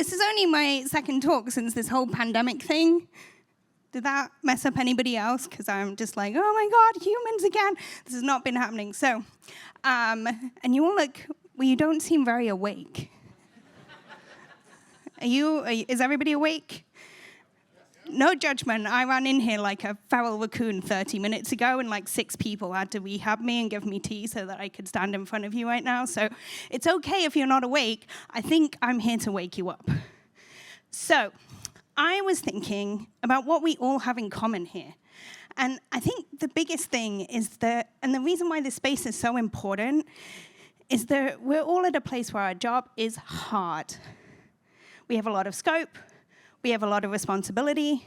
this is only my second talk since this whole pandemic thing. Did that mess up anybody else? Because I'm just like, oh my God, humans again. This has not been happening. So, and you all look, well, you don't seem very awake. Is everybody awake? No judgment. I ran in here like a feral raccoon 30 minutes ago, and like 6 people had to rehab me and give me tea so that I could stand in front of you right now. So it's okay if you're not awake. I think I'm here to wake you up. So I was thinking about what we all have in common here. And I think the biggest thing is and the reason why this space is so important, is that we're all at a place where our job is hard. We have a lot of scope. We have a lot of responsibility.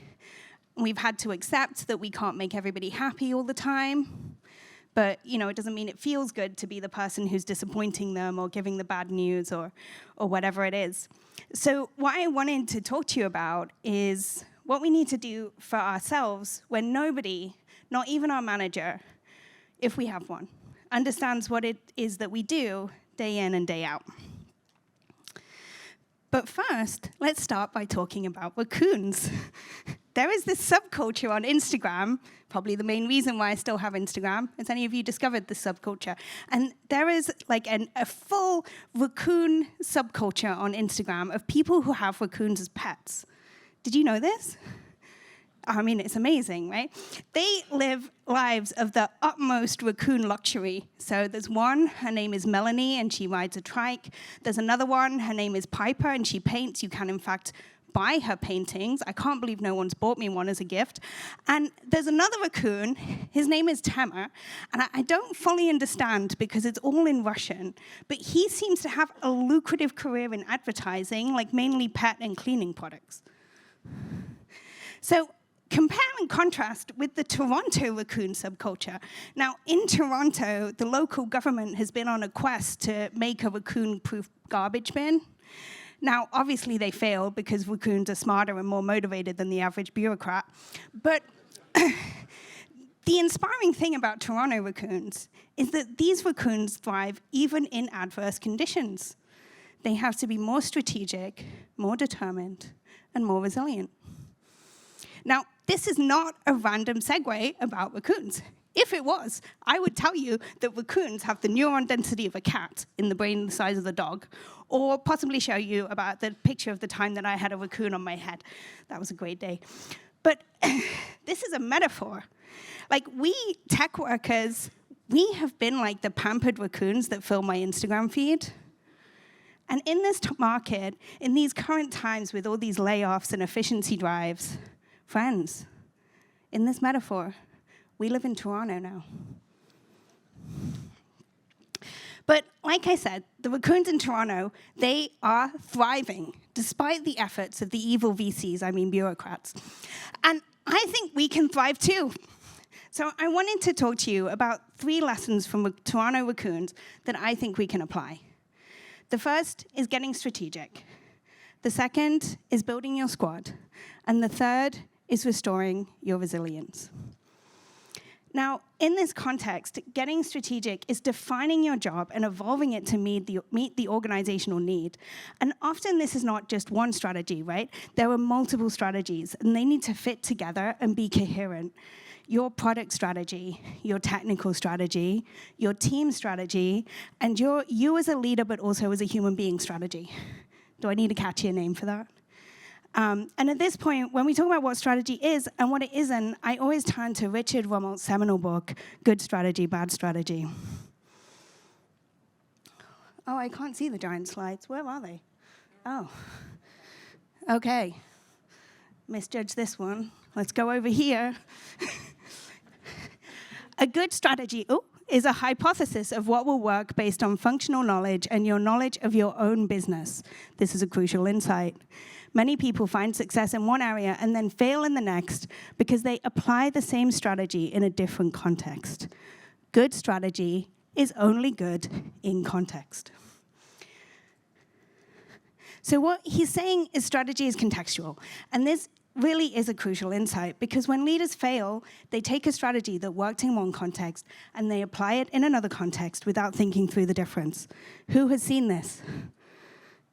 We've had to accept that we can't make everybody happy all the time. But, it doesn't mean it feels good to be the person who's disappointing them or giving the bad news or whatever it is. So what I wanted to talk to you about is what we need to do for ourselves when nobody, not even our manager, if we have one, understands what it is that we do day in and day out. But first, let's start by talking about raccoons. There is this subculture on Instagram, probably the main reason why I still have Instagram. Has any of you discovered this subculture? And there is like a full raccoon subculture on Instagram of people who have raccoons as pets. Did you know this? I mean, it's amazing, right? They live lives of the utmost raccoon luxury. So there's one, her name is Melanie, and she rides a trike. There's another one, her name is Piper, and she paints. You can, in fact, buy her paintings. I can't believe no one's bought me one as a gift. And there's another raccoon, his name is Temur, and I don't fully understand because it's all in Russian, but he seems to have a lucrative career in advertising, like mainly pet and cleaning products. So compare and contrast with the Toronto raccoon subculture. Now, in Toronto, the local government has been on a quest to make a raccoon-proof garbage bin. Now, obviously, they failed because raccoons are smarter and more motivated than the average bureaucrat. But the inspiring thing about Toronto raccoons is that these raccoons thrive even in adverse conditions. They have to be more strategic, more determined, and more resilient. Now, this is not a random segue about raccoons. If it was, I would tell you that raccoons have the neuron density of a cat in the brain the size of a dog, or possibly show you about the picture of the time that I had a raccoon on my head. That was a great day. But this is a metaphor. Like, we tech workers, we have been like the pampered raccoons that fill my Instagram feed. And in this market, in these current times with all these layoffs and efficiency drives, friends, in this metaphor, we live in Toronto now. But like I said, the raccoons in Toronto, they are thriving, despite the efforts of the evil VCs, I mean bureaucrats. And I think we can thrive too. So I wanted to talk to you about 3 lessons from Toronto raccoons that I think we can apply. The first is getting strategic. The second is building your squad. And the third is restoring your resilience. Now, in this context, getting strategic is defining your job and evolving it to meet the organizational need. And often this is not just one strategy, right? There are multiple strategies, and they need to fit together and be coherent. Your product strategy, your technical strategy, your team strategy, and you as a leader, but also as a human being strategy. Do I need a catchier name for that? And at this point, when we talk about what strategy is and what it isn't, I always turn to Richard Rumel's seminal book, Good Strategy, Bad Strategy. Oh, I can't see the giant slides. Where are they? Oh. Okay. Misjudged this one. Let's go over here. A good strategy is a hypothesis of what will work based on functional knowledge and your knowledge of your own business. This is a crucial insight. Many people find success in one area and then fail in the next because they apply the same strategy in a different context. Good strategy is only good in context. So what he's saying is strategy is contextual. And this really is a crucial insight because when leaders fail, they take a strategy that worked in one context and they apply it in another context without thinking through the difference. Who has seen this?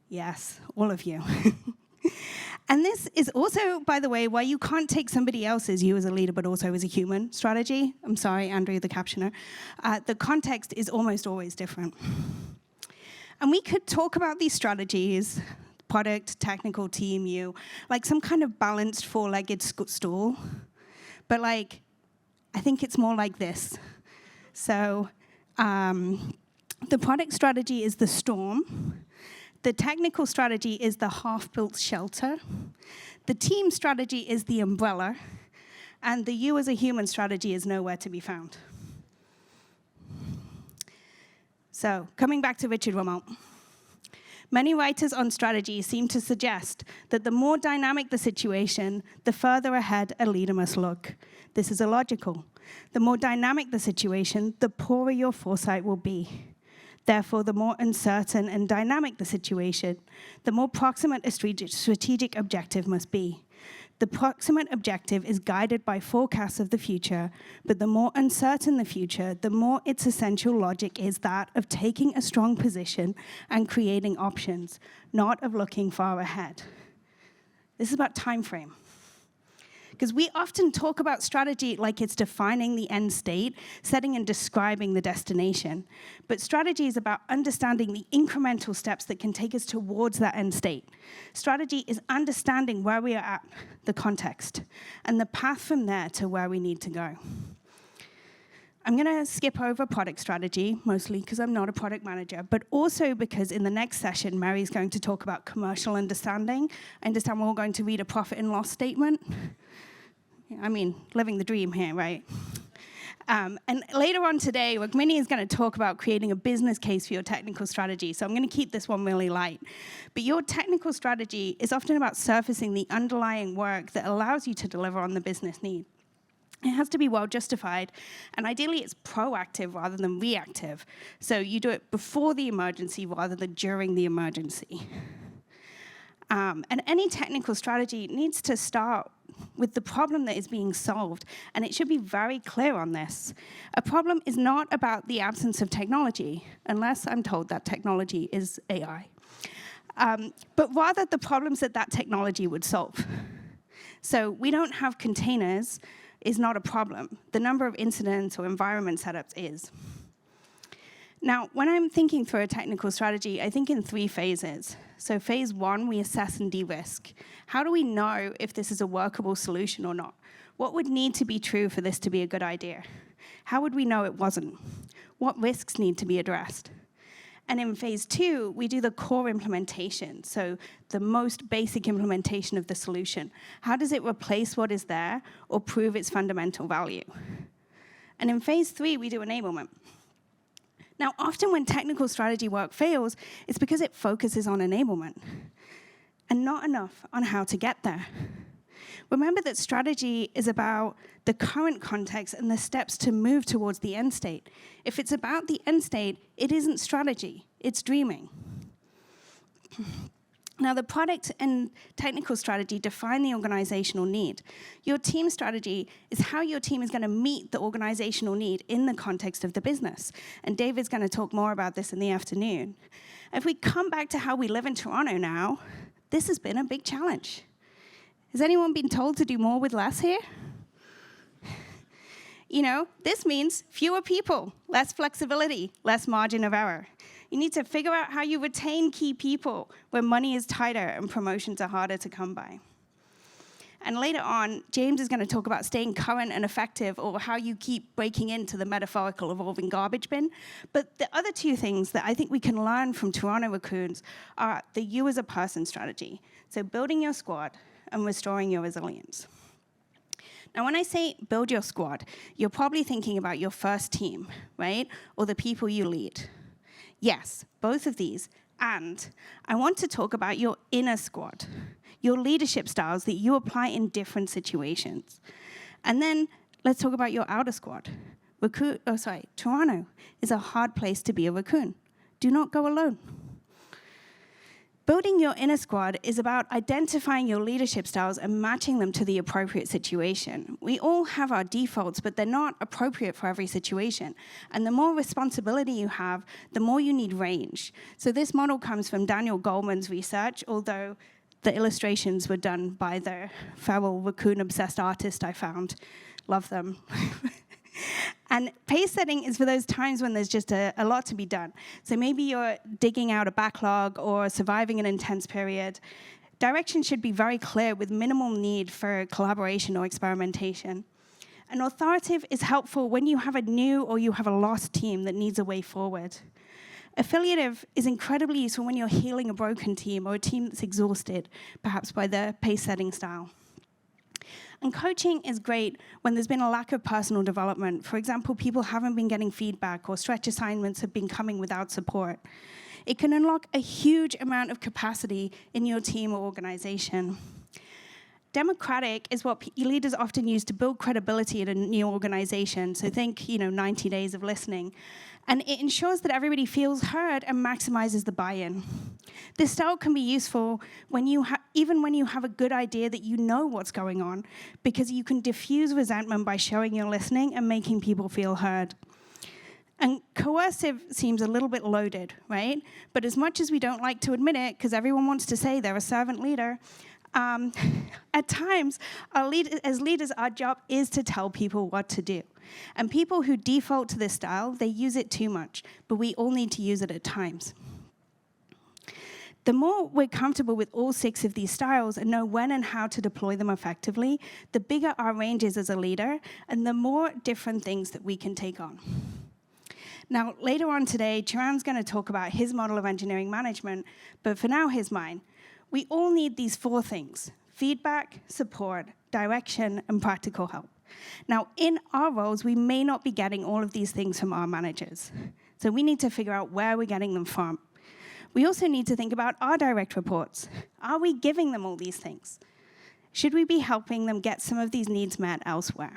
Yes, all of you. And this is also, by the way, why you can't take somebody else's, you as a leader, but also as a human strategy. I'm sorry, Andrew, the captioner. The context is almost always different. And we could talk about these strategies, product, technical, team, you, like some kind of balanced four-legged stool. But like, I think it's more like this. So the product strategy is the storm. The technical strategy is the half-built shelter. The team strategy is the umbrella. And the you as a human strategy is nowhere to be found. So, coming back to Richard Wilmot. Many writers on strategy seem to suggest that the more dynamic the situation, the further ahead a leader must look. This is illogical. The more dynamic the situation, the poorer your foresight will be. Therefore, the more uncertain and dynamic the situation, the more proximate a strategic objective must be. The proximate objective is guided by forecasts of the future, but the more uncertain the future, the more its essential logic is that of taking a strong position and creating options, not of looking far ahead. This is about time frame. Because we often talk about strategy like it's defining the end state, setting and describing the destination. But strategy is about understanding the incremental steps that can take us towards that end state. Strategy is understanding where we are at, the context, and the path from there to where we need to go. I'm going to skip over product strategy, mostly because I'm not a product manager, but also because in the next session, Mary's going to talk about commercial understanding. I understand we're all going to read a profit and loss statement. I mean, living the dream here, right? And later on today, Rukmini is going to talk about creating a business case for your technical strategy. So I'm going to keep this one really light. But your technical strategy is often about surfacing the underlying work that allows you to deliver on the business need. It has to be well justified, and ideally it's proactive rather than reactive. So you do it before the emergency rather than during the emergency. And any technical strategy needs to start with the problem that is being solved, and it should be very clear on this. A problem is not about the absence of technology, unless I'm told that technology is AI, but rather the problems that that technology would solve. So we don't have containers is not a problem. The number of incidents or environment setups is. Now, when I'm thinking through a technical strategy, I think in 3 phases. So phase 1, we assess and de-risk. How do we know if this is a workable solution or not? What would need to be true for this to be a good idea? How would we know it wasn't? What risks need to be addressed? And in phase 2, we do the core implementation, so the most basic implementation of the solution. How does it replace what is there or prove its fundamental value? And in phase 3, we do enablement. Now, often when technical strategy work fails, it's because it focuses on enablement and not enough on how to get there. Remember that strategy is about the current context and the steps to move towards the end state. If it's about the end state, it isn't strategy, it's dreaming. Now, the product and technical strategy define the organizational need. Your team strategy is how your team is going to meet the organizational need in the context of the business. And David's going to talk more about this in the afternoon. If we come back to how we live in Toronto now, this has been a big challenge. Has anyone been told to do more with less here? You know, this means fewer people, less flexibility, less margin of error. You need to figure out how you retain key people when money is tighter and promotions are harder to come by. And later on, James is going to talk about staying current and effective, or how you keep breaking into the metaphorical evolving garbage bin. But the other 2 things that I think we can learn from Toronto Raccoons are the you as a person strategy. So building your squad and restoring your resilience. Now, when I say build your squad, you're probably thinking about your first team, right? Or the people you lead. Yes, both of these. And I want to talk about your inner squad, your leadership styles that you apply in different situations. And then let's talk about your outer squad. Toronto is a hard place to be a raccoon. Do not go alone. Building your inner squad is about identifying your leadership styles and matching them to the appropriate situation. We all have our defaults, but they're not appropriate for every situation. And the more responsibility you have, the more you need range. So this model comes from Daniel Goleman's research, although The illustrations were done by the feral raccoon-obsessed artist I found. Love them. And pace setting is for those times when there's just a lot to be done. So maybe you're digging out a backlog or surviving an intense period. Direction should be very clear with minimal need for collaboration or experimentation. And authoritative is helpful when you have a new or you have a lost team that needs a way forward. Affiliative is incredibly useful when you're healing a broken team or a team that's exhausted, perhaps by the pace setting style. And coaching is great when there's been a lack of personal development. For example, people haven't been getting feedback or stretch assignments have been coming without support. It can unlock a huge amount of capacity in your team or organization. Democratic is what leaders often use to build credibility in a new organization. So think, 90 days of listening. And it ensures that everybody feels heard and maximizes the buy-in. This style can be useful even when you have a good idea that you know what's going on, because you can diffuse resentment by showing you're listening and making people feel heard. And coercive seems a little bit loaded, right? But as much as we don't like to admit it, because everyone wants to say they're a servant leader, at times, as leaders, our job is to tell people what to do. And people who default to this style, they use it too much, but we all need to use it at times. The more we're comfortable with all 6 of these styles and know when and how to deploy them effectively, the bigger our range is as a leader, and the more different things that we can take on. Now, later on today, Chiran's going to talk about his model of engineering management, but for now, here's mine. We all need these 4 things: feedback, support, direction, and practical help. Now, in our roles, we may not be getting all of these things from our managers. So we need to figure out where we're getting them from. We also need to think about our direct reports. Are we giving them all these things? Should we be helping them get some of these needs met elsewhere?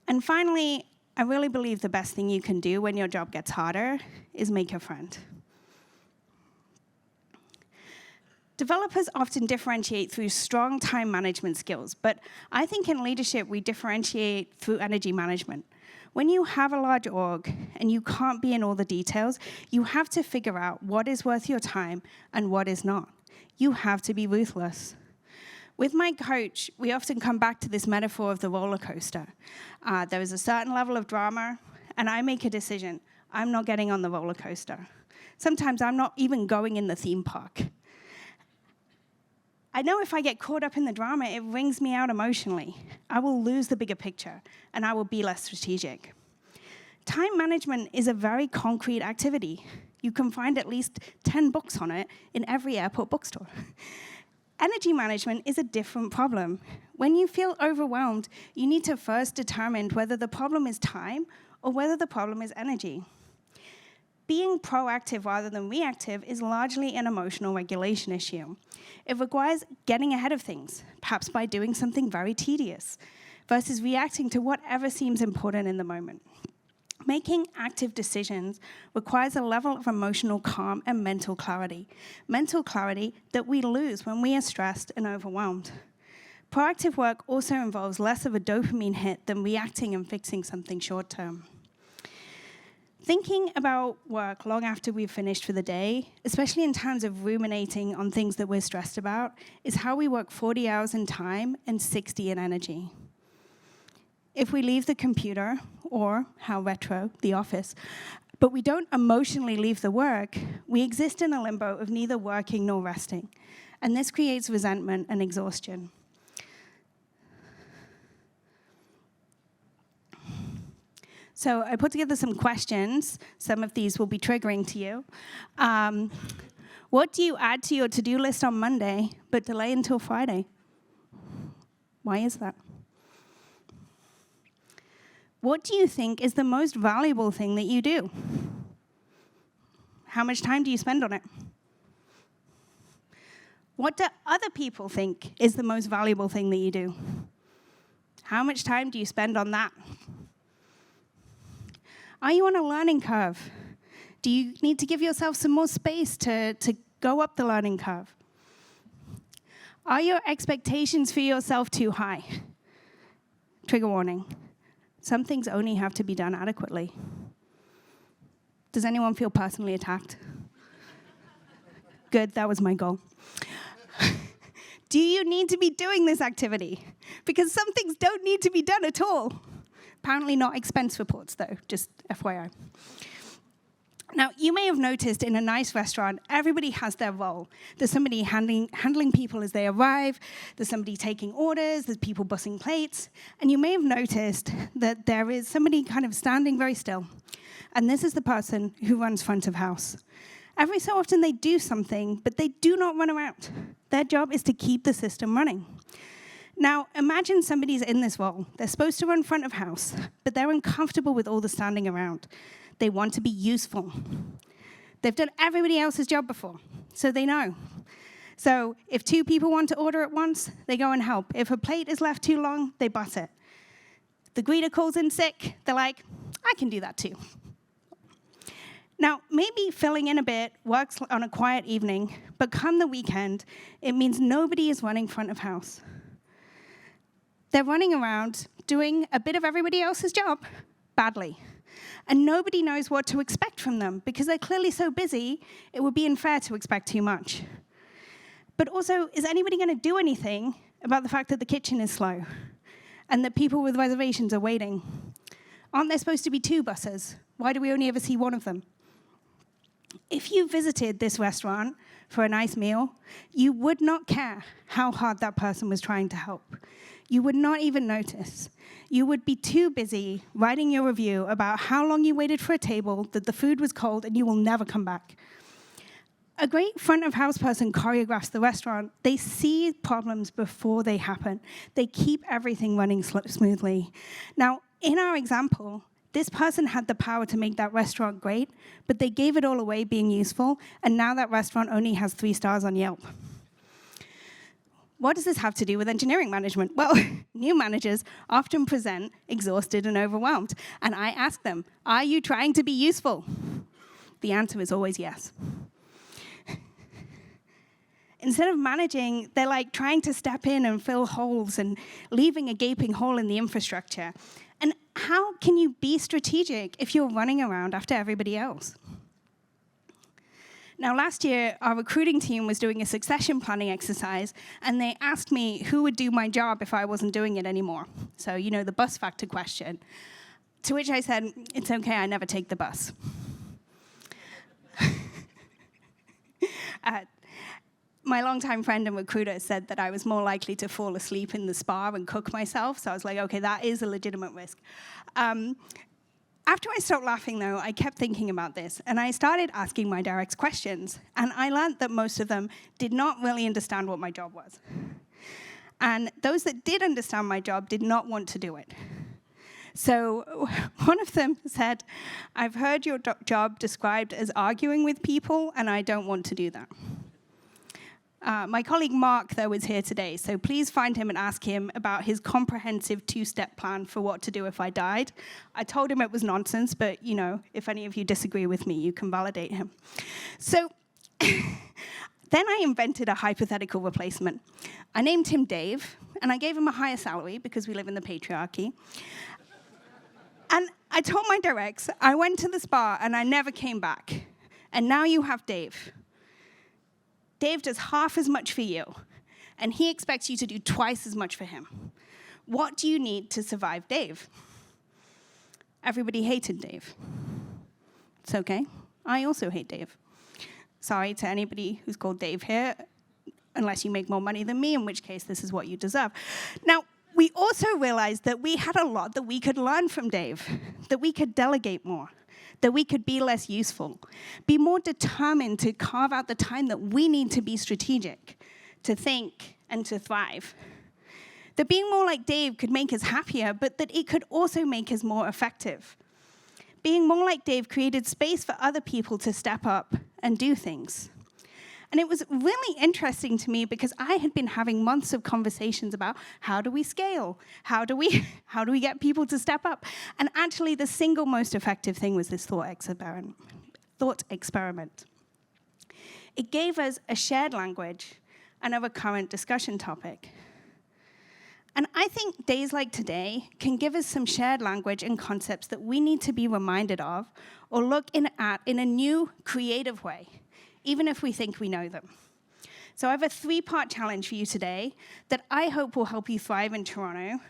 And finally, I really believe the best thing you can do when your job gets harder is make a friend. Developers often differentiate through strong time management skills, but I think in leadership we differentiate through energy management. When you have a large org and you can't be in all the details, you have to figure out what is worth your time and what is not. You have to be ruthless. With my coach, we often come back to this metaphor of the roller coaster. There is a certain level of drama, and I make a decision. I'm not getting on the roller coaster. Sometimes I'm not even going in the theme park. I know if I get caught up in the drama, it wrings me out emotionally. I will lose the bigger picture, and I will be less strategic. Time management is a very concrete activity. You can find at least 10 books on it in every airport bookstore. Energy management is a different problem. When you feel overwhelmed, you need to first determine whether the problem is time or whether the problem is energy. Being proactive rather than reactive is largely an emotional regulation issue. It requires getting ahead of things, perhaps by doing something very tedious, versus reacting to whatever seems important in the moment. Making active decisions requires a level of emotional calm and mental clarity that we lose when we are stressed and overwhelmed. Proactive work also involves less of a dopamine hit than reacting and fixing something short-term. Thinking about work long after we've finished for the day, especially in terms of ruminating on things that we're stressed about, is how we work 40 hours in time and 60 in energy. If we leave the computer, or, how retro, the office, but we don't emotionally leave the work, we exist in a limbo of neither working nor resting. And this creates resentment and exhaustion. So I put together some questions. Some of these will be triggering to you. What do you add to your to-do list on Monday, but delay until Friday? Why is that? What do you think is the most valuable thing that you do? How much time do you spend on it? What do other people think is the most valuable thing that you do? How much time do you spend on that? Are you on a learning curve? Do you need to give yourself some more space to go up the learning curve? Are your expectations for yourself too high? Trigger warning. Some things only have to be done adequately. Does anyone feel personally attacked? Good, that was my goal. Do you need to be doing this activity? Because some things don't need to be done at all. Apparently not expense reports, though, just FYI. Now, you may have noticed in a nice restaurant, everybody has their role. There's somebody handling people as they arrive. There's somebody taking orders. There's people bussing plates. And you may have noticed that there is somebody kind of standing very still. And this is the person who runs front of house. Every so often they do something, but they do not run around. Their job is to keep the system running. Now, imagine somebody's in this role. They're supposed to run front of house, but they're uncomfortable with all the standing around. They want to be useful. They've done everybody else's job before, so they know. So if 2 people want to order at once, they go and help. If a plate is left too long, they butt it. The greeter calls in sick, they're like, I can do that too. Now, maybe filling in a bit works on a quiet evening, but come the weekend, it means nobody is running front of house. They're running around doing a bit of everybody else's job badly. And nobody knows what to expect from them because they're clearly so busy, it would be unfair to expect too much. But also, is anybody going to do anything about the fact that the kitchen is slow and that people with reservations are waiting? Aren't there supposed to be 2 buses? Why do we only ever see one of them? If you visited this restaurant for a nice meal, you would not care how hard that person was trying to help. You would not even notice. You would be too busy writing your review about how long you waited for a table, that the food was cold, and you will never come back. A great front-of-house person choreographs the restaurant. They see problems before they happen. They keep everything running smoothly. Now, in our example, this person had the power to make that restaurant great, but they gave it all away being useful, and now that restaurant only has 3 stars on Yelp. What does this have to do with engineering management? Well, new managers often present exhausted and overwhelmed. And I ask them, are you trying to be useful? The answer is always yes. Instead of managing, they're like trying to step in and fill holes and leaving a gaping hole in the infrastructure. And how can you be strategic if you're running around after everybody else? Now, last year, our recruiting team was doing a succession planning exercise, and they asked me who would do my job if I wasn't doing it anymore. So, you know, the bus factor question. To which I said, it's okay, I never take the bus. My longtime friend and recruiter said that I was more likely to fall asleep in the spa and cook myself, so I was like, okay, that is a legitimate risk. After I stopped laughing, though, I kept thinking about this, and I started asking my directs questions, and I learned that most of them did not really understand what my job was. And those that did understand my job did not want to do it. So one of them said, I've heard your job described as arguing with people, and I don't want to do that. My colleague Mark, though, is here today, so please find him and ask him about his comprehensive 2-step plan for what to do if I died. I told him it was nonsense, but, you know, if any of you disagree with me, you can validate him. So then I invented a hypothetical replacement. I named him Dave, and I gave him a higher salary because we live in the patriarchy. And I told my directs, I went to the spa, and I never came back. And now you have Dave. Dave does half as much for you, and he expects you to do twice as much for him. What do you need to survive Dave? Everybody hated Dave. It's okay. I also hate Dave. Sorry to anybody who's called Dave here, unless you make more money than me, in which case this is what you deserve. Now, we also realized that we had a lot that we could learn from Dave, that we could delegate more, that we could be less useful, be more determined to carve out the time that we need to be strategic, to think and to thrive. That being more like Dave could make us happier, but that it could also make us more effective. Being more like Dave created space for other people to step up and do things. And it was really interesting to me because I had been having months of conversations about how do we scale? How do we get people to step up? And actually, the single most effective thing was this thought experiment. It gave us a shared language and a recurrent discussion topic. And I think days like today can give us some shared language and concepts that we need to be reminded of or look at in a new, creative way, even if we think we know them. So I have a 3-part challenge for you today that I hope will help you thrive in Toronto.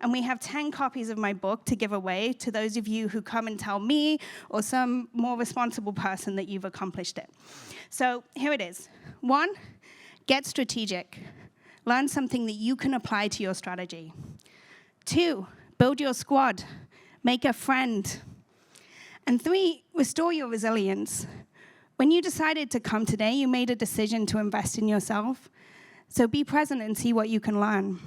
And we have 10 copies of my book to give away to those of you who come and tell me or some more responsible person that you've accomplished it. So here it is. 1, get strategic. Learn something that you can apply to your strategy. 2, build your squad. Make a friend. And 3, restore your resilience. When you decided to come today, you made a decision to invest in yourself. So be present and see what you can learn.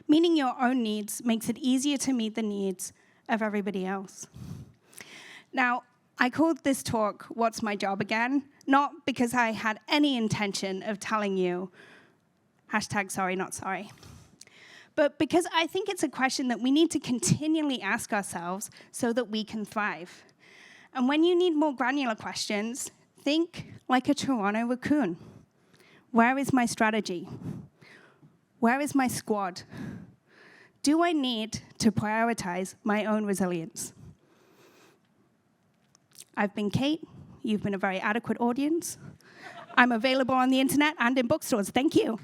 Meeting your own needs makes it easier to meet the needs of everybody else. Now, I called this talk, What's My Job Again? Not because I had any intention of telling you, #sorry, not sorry, but because I think it's a question that we need to continually ask ourselves so that we can thrive. And when you need more granular questions, think like a Toronto raccoon. Where is my strategy? Where is my squad? Do I need to prioritize my own resilience? I've been Kate. You've been a very adequate audience. I'm available on the internet and in bookstores. Thank you.